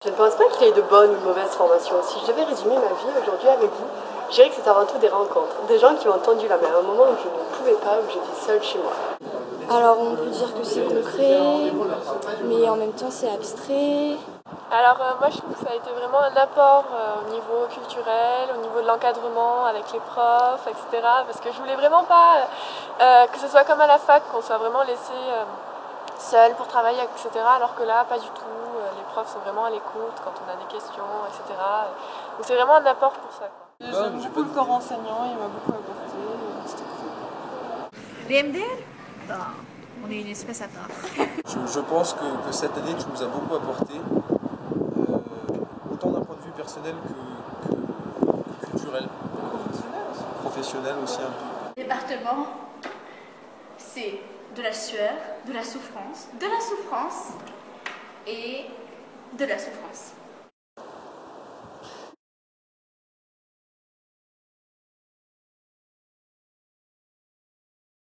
Je ne pense pas qu'il y ait de bonnes ou de mauvaises formations. Si je devais résumer ma vie aujourd'hui avec vous, je dirais que c'est avant tout des rencontres. Des gens qui m'ont tendu la main à un moment où je ne pouvais pas, où j'étais seule chez moi. Alors on peut dire que c'est concret, mais en même temps c'est abstrait. Alors moi je trouve que ça a été vraiment un apport au niveau culturel, au niveau de l'encadrement avec les profs, etc. Parce que je voulais vraiment pas que ce soit comme à la fac, qu'on soit vraiment laissé seul pour travailler, etc. Alors que là, pas du tout. Les profs sont vraiment à l'écoute quand on a des questions, etc. Donc c'est vraiment un apport pour ça, quoi. J'aime beaucoup le corps enseignant, il m'a beaucoup apporté. VMDR, on est une espèce à part. Je pense que cette année, tu nous as beaucoup apporté, autant d'un point de vue personnel que culturel. Professionnel aussi un peu. Le département, c'est de la sueur, de la souffrance et de la souffrance.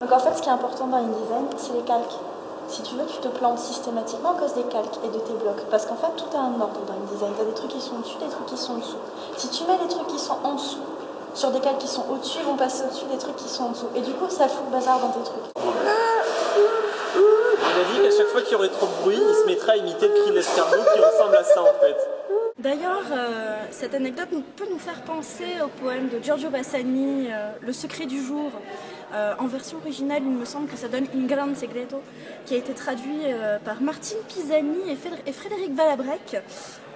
Donc en fait ce qui est important dans InDesign, c'est les calques. Si tu veux, tu te plantes systématiquement à cause des calques et de tes blocs. Parce qu'en fait, tout a un ordre dans InDesign. Tu as des trucs qui sont au-dessus, des trucs qui sont en dessous. Si tu mets des trucs qui sont en dessous sur des calques qui sont au-dessus, ils vont passer au-dessus des trucs qui sont en dessous. Et du coup, ça fout le bazar dans tes trucs. On a dit qu'à chaque fois qu'il y aurait trop de bruit, il se mettrait à imiter le cri de l'escargot qui ressemble à ça en fait. D'ailleurs, cette anecdote peut nous faire penser au poème de Giorgio Bassani, Le secret du jour. En version originale, il me semble que ça donne Un gran segreto, qui a été traduit par Martine Pisani et Frédéric Valabrec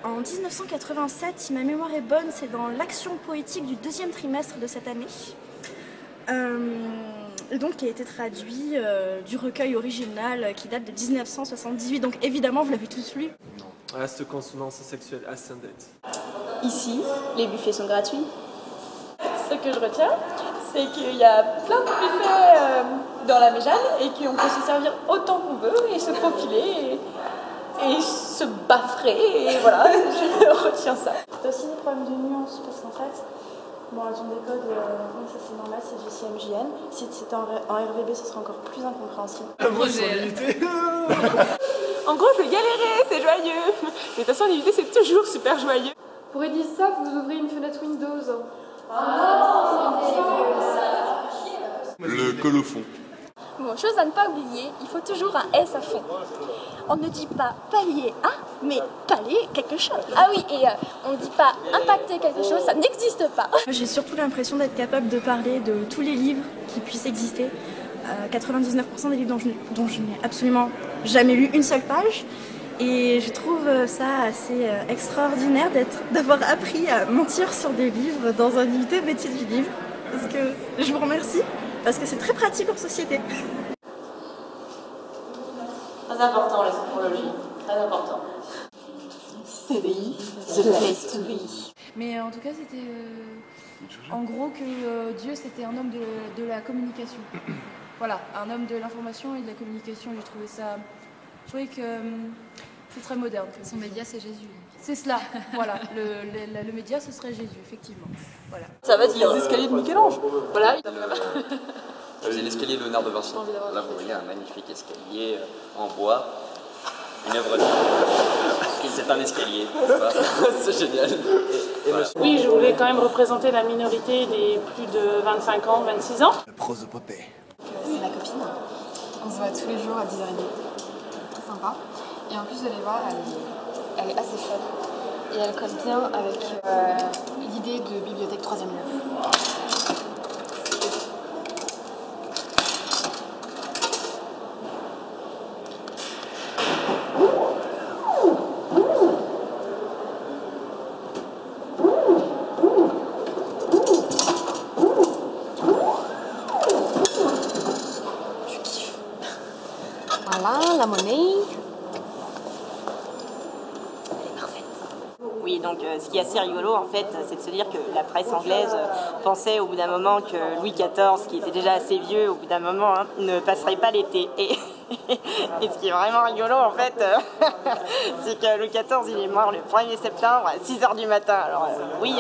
en 1987. Si ma mémoire est bonne, c'est dans l'Action poétique du deuxième trimestre de cette année. Et donc qui a été traduit du recueil original qui date de 1978. Donc évidemment, vous l'avez tous lu. Ah, cette consonance sexuelle ascendante. Ici, les buffets sont gratuits. Ce que je retiens, c'est qu'il y a plein de buffets dans la Méjane et qu'on peut se servir autant qu'on veut et se faufiler et se baffrer et voilà, je retiens ça. T'as aussi des problèmes de nuances parce qu'en fait, bon, elles ont des codes, ça c'est normal, c'est du CMJN. Si c'était en RVB, ce serait encore plus incompréhensible. En gros, je vais galérer, c'est joyeux. Mais de toute façon, en IUT, c'est toujours super joyeux. Pour aider ça, vous ouvrez une fenêtre Windows. Le colophon. Bon, chose à ne pas oublier, il faut toujours un S à fond. On ne dit pas pallier à, mais pallier quelque chose. Ah oui, et on ne dit pas impacter quelque chose, ça n'existe pas. J'ai surtout l'impression d'être capable de parler de tous les livres qui puissent exister. 99% des livres dont je n'ai absolument jamais lu une seule page. Et je trouve ça assez extraordinaire d'avoir appris à mentir sur des livres dans un IUT métier du livre. Parce que je vous remercie, parce que c'est très pratique en société. Très important la sophrologie, très important. CDI, the place to be. Mais en tout cas, c'était en gros que Dieu, c'était un homme de la communication. Voilà, un homme de l'information et de la communication. J'ai trouvé ça... Je trouvais que c'est très moderne. Son média, c'est Jésus. C'est cela, voilà. Le média, ce serait Jésus, effectivement. Voilà. Ça va dire les escaliers de Michel-Ange. Voilà. C'est l'escalier Léonard de Vinci. Là, vous voyez un magnifique escalier en bois. Une œuvre d'art. C'est un escalier. C'est génial. Voilà. Oui, je voulais quand même représenter la minorité des plus de 25 ans, 26 ans. Le prosopopée. C'est ma copine. On se voit tous les jours à 10h30. Très sympa. Et en plus, vous allez voir, elle est assez fun. Et elle colle bien avec l'idée de bibliothèque 3e œuvre. Voilà, la monnaie. Elle est parfaite. Oui, donc ce qui est assez rigolo en fait, c'est de se dire que la presse anglaise pensait au bout d'un moment que Louis XIV, qui était déjà assez vieux, au bout d'un moment, ne passerait pas l'été. Et ce qui est vraiment rigolo en fait, c'est que Louis XIV il est mort le 1er septembre à 6h du matin. Alors oui,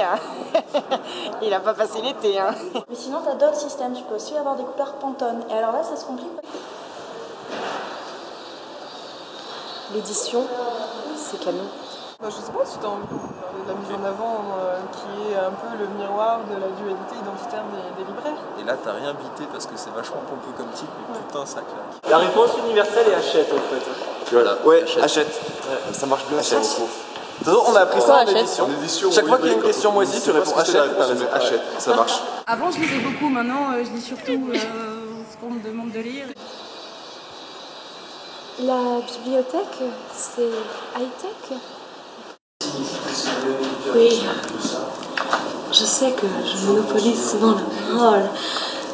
il n'a pas passé l'été. Mais sinon, tu as d'autres systèmes. Tu peux aussi avoir des couleurs Pantone. Et alors là, ça se complique. L'édition, c'est canon. Je sais pas si tu as envie de parler de la mise en avant qui est un peu le miroir de la dualité identitaire des libraires. Et là, t'as rien bité parce que c'est vachement pompeux comme titre, mais putain, ça claque. La réponse universelle est achète en fait. Voilà, ouais, achète. Ouais, ça marche bien, achète. De toute façon, on a appris ça en édition. Chaque fois qu'il y a une question moisie, tu réponds achète, t'as raison, achète, ça marche. Avant, je lisais beaucoup, maintenant, je lis surtout ce qu'on me demande de lire. La bibliothèque, c'est high-tech. Oui, je sais que je monopolise souvent la parole,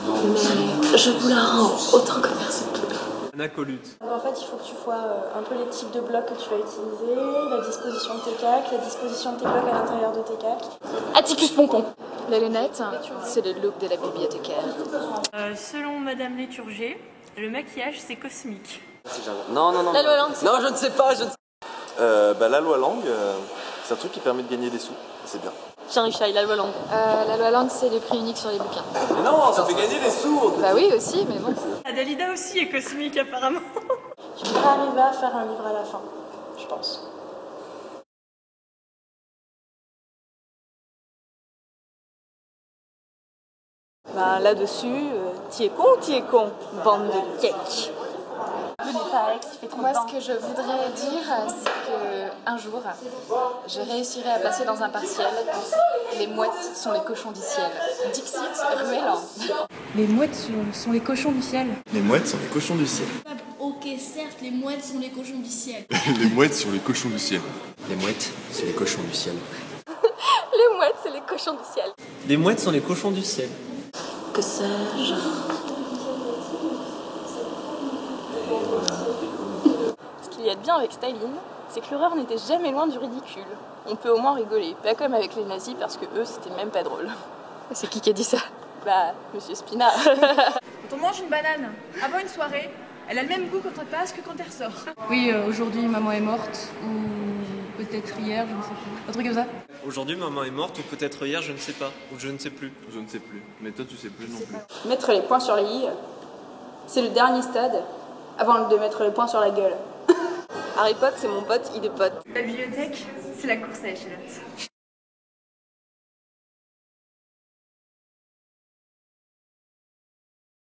mais je vous la rends autant que faire se peut. Anacolute. En fait, il faut que tu vois un peu les types de blocs que tu vas utiliser, la disposition de tes calques, la disposition de tes blocs à l'intérieur de tes calques. Atticus Pompon. Les lunettes, c'est le look de la bibliothécaire. Selon Madame Léturgé, le maquillage c'est cosmique. Non. La loi langue. Non, je ne sais pas, la loi langue, c'est un truc qui permet de gagner des sous. C'est bien. Jean-Richard, la loi langue. La loi langue, c'est le prix unique sur les bouquins. Mais non, ça fait gagner des sous. Bah oui, aussi, mais bon. La Dalida aussi est cosmique apparemment. Tu pourras arriver à faire un livre à la fin, je pense. Ben, là-dessus, t'y es con, bande de cake. Venez pas Alex, il fait trop Moi, de temps. ce que je voudrais dire, c'est qu'un jour, je réussirai à passer dans un partiel. Les mouettes sont les cochons du ciel. Dixit, Ruellan. Les mouettes sont les cochons du ciel. Les mouettes sont les cochons du ciel. Ok, certes, les mouettes sont les cochons du ciel. Les mouettes sont les cochons du ciel. Les mouettes, c'est les cochons du ciel. Les mouettes, c'est les cochons du ciel. Les mouettes sont les cochons du ciel. Que sais-je? Ce qu'il y a de bien avec Staline, c'est que l'horreur n'était jamais loin du ridicule. On peut au moins rigoler, pas comme avec les nazis parce que eux c'était même pas drôle. C'est qui a dit ça? Bah, Monsieur Spina. Quand on mange une banane avant une soirée, elle a le même goût quand elle passe que quand elle ressort. Oui, aujourd'hui maman est morte, ou peut-être hier, je ne sais pas. Un truc comme ça. Aujourd'hui maman est morte ou peut-être hier, je ne sais pas. Ou je ne sais plus. Je ne sais plus. Mais toi, tu sais plus non plus. Mettre les points sur les i, c'est le dernier stade avant de mettre les points sur la gueule. Harry Potter, c'est mon pote, il est pote. La bibliothèque, c'est la course à l'échalote.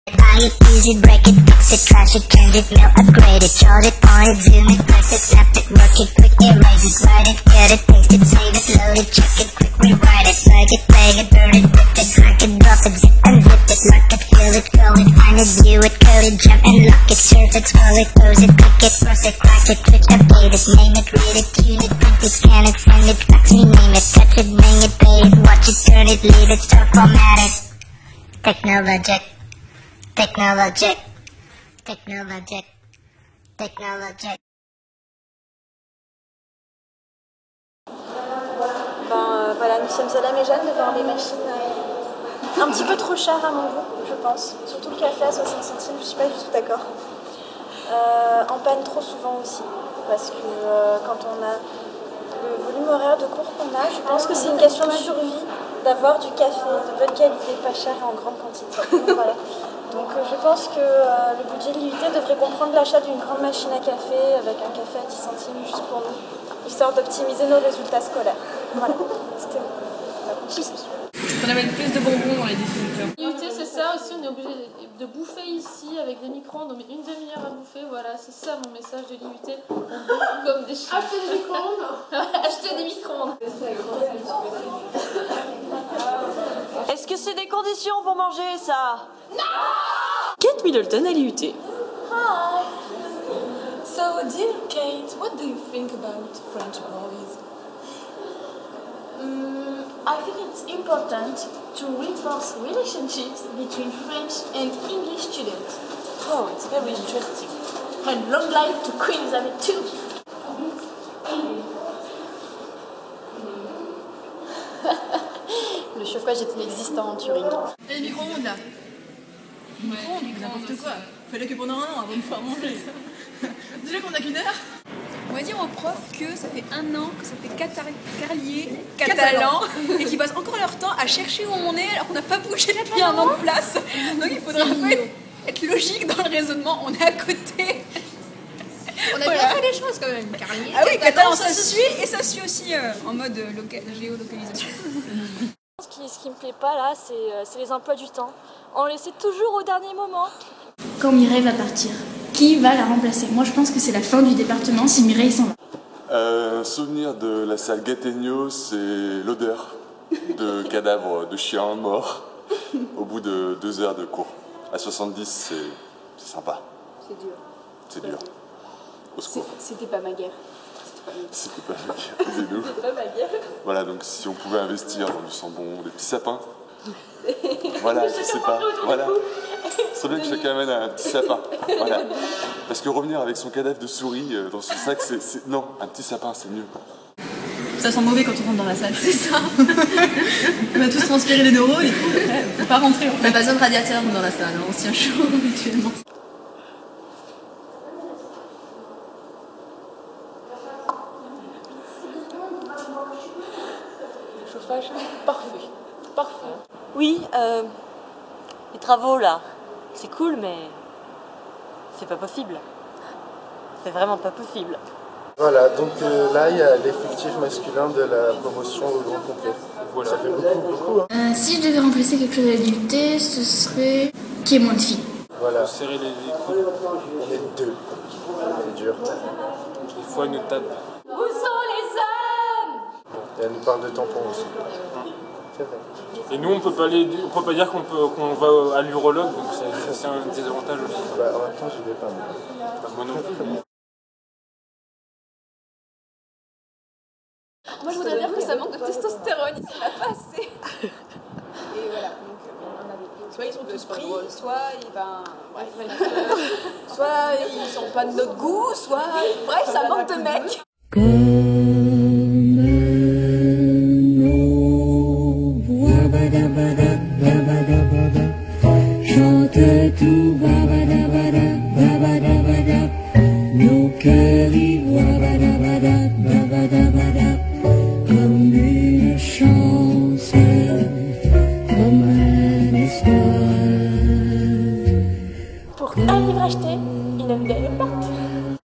Buy it, use it, break it, fix it, trash it, change it, mail, upgrade it, chart it, point it, zoom it, press it, snap it, work it, quick erase it, write it, get it, paste it, save it, load it, check it, quick rewrite it, plug it, play it, burn it, rip it, drag it, drop it, zip and zip it, lock it, fill it, go it, find it, view it, code it, jump and lock it, surf it, scroll it, close it, click it, cross it, crack it, switch, update it, name it, read it, tune it, print it, scan it, send it, fax it, name it, touch it, bring it, pay it, watch it, turn it, leave it, stop, format it. Technologic. Technologic. Technologic. Technologic. Voilà, nous sommes à la Méjane devant des machines un petit peu trop chères à mon goût, je pense. Surtout le café à 60 centimes, je suis pas du tout d'accord. En panne trop souvent aussi, parce que quand on a le volume horaire de cours qu'on a, je pense que c'est une question de survie d'avoir du café de bonne qualité, pas cher et en grande quantité. Voilà. Donc je pense que le budget de l'IUT devrait comprendre l'achat d'une grande machine à café avec un café à 10 centimes juste pour nous, histoire d'optimiser nos résultats scolaires. Voilà, c'était la conclusion. On avait une prise de bonbons dans les distributeurs. L'IUT, c'est ça aussi, on est obligé de bouffer ici avec des micro-ondes, on met une demi-heure à bouffer, voilà, c'est ça mon message de l'IUT. On bouffe comme des chiens. Acheter des micro-ondes. Acheter des micro-ondes. Est-ce que c'est des conditions pour manger ça? Non! Kate Middleton à l'IUT. Hi. So, dear Kate, what do you think about French boys? I think it's important to reinforce relationships between French and English students. Oh, it's very interesting. And long life to Queen Elizabeth too. Le chauffage est inexistant en Turing. Et les micro-ondes là. Les micro-ondes, n'importe quoi. Fallait que pendant un an avant de pouvoir manger. Déjà qu'on a qu'une heure. On va dire aux profs que ça fait un an que ça fait carliers catalans et qu'ils passent encore leur temps à chercher où on est alors qu'on n'a pas bougé depuis un an de place. Donc il faudrait un peu être logique dans le raisonnement. On est à côté. On a bien fait les choses quand même, Carly. Ah oui, Catalan, ça suit et ça suit aussi en mode géolocalisation. Ce qui me plaît pas là, c'est les emplois du temps. On le sait toujours au dernier moment. Quand Mireille va partir, qui va la remplacer? Moi je pense que c'est la fin du département si Mireille s'en va. Souvenir de la salle Gattegno, c'est l'odeur de cadavres de chiens morts au bout de 2 heures de cours. À 70, c'est sympa. C'est dur. C'est dur. Au secours. C'était pas ma guerre. C'était pas ma guerre. Aidez-nous. C'était pas ma guerre. Voilà, donc si on pouvait investir dans du sambon, des petits sapins. Voilà, je sais pas. Voilà. Ce serait bien que chacun amène un petit sapin. Voilà. Parce que revenir avec son cadavre de souris dans son sac, c'est... Non, un petit sapin, c'est mieux. Ça sent mauvais quand on rentre dans la salle. C'est ça. On va tous transpirer les neurones et tout. Après, faut pas rentrer. On n'a pas besoin de radiateur dans la salle. On se tient chaud habituellement. Le chauffage, parfait. Parfait. Oui, les travaux là, c'est cool, mais c'est pas possible. C'est vraiment pas possible. Voilà, donc là il y a l'effectif masculin de la promotion au grand complet. Voilà. Ça fait beaucoup. Hein. Si je devais remplacer quelque chose d'adulté, ce serait qu'il y ait moins de filles. Voilà. Serrer les coudes. On est 2. C'est dur. Des fois, ils nous tapent. Où sont les hommes? Et elle nous parle de tampons aussi. C'est vrai. Et nous, on peut pas dire qu'on va à l'urologue, donc c'est un désavantage aussi. Bah, en même temps, je vais pas. Moi non plus. Moi je voudrais dire que ça manque de testostérone, il n'y en a pas assez. Et voilà, donc soit ils sont tous pris, soit ils sont pas de notre goût, soit bref, ça manque de mecs.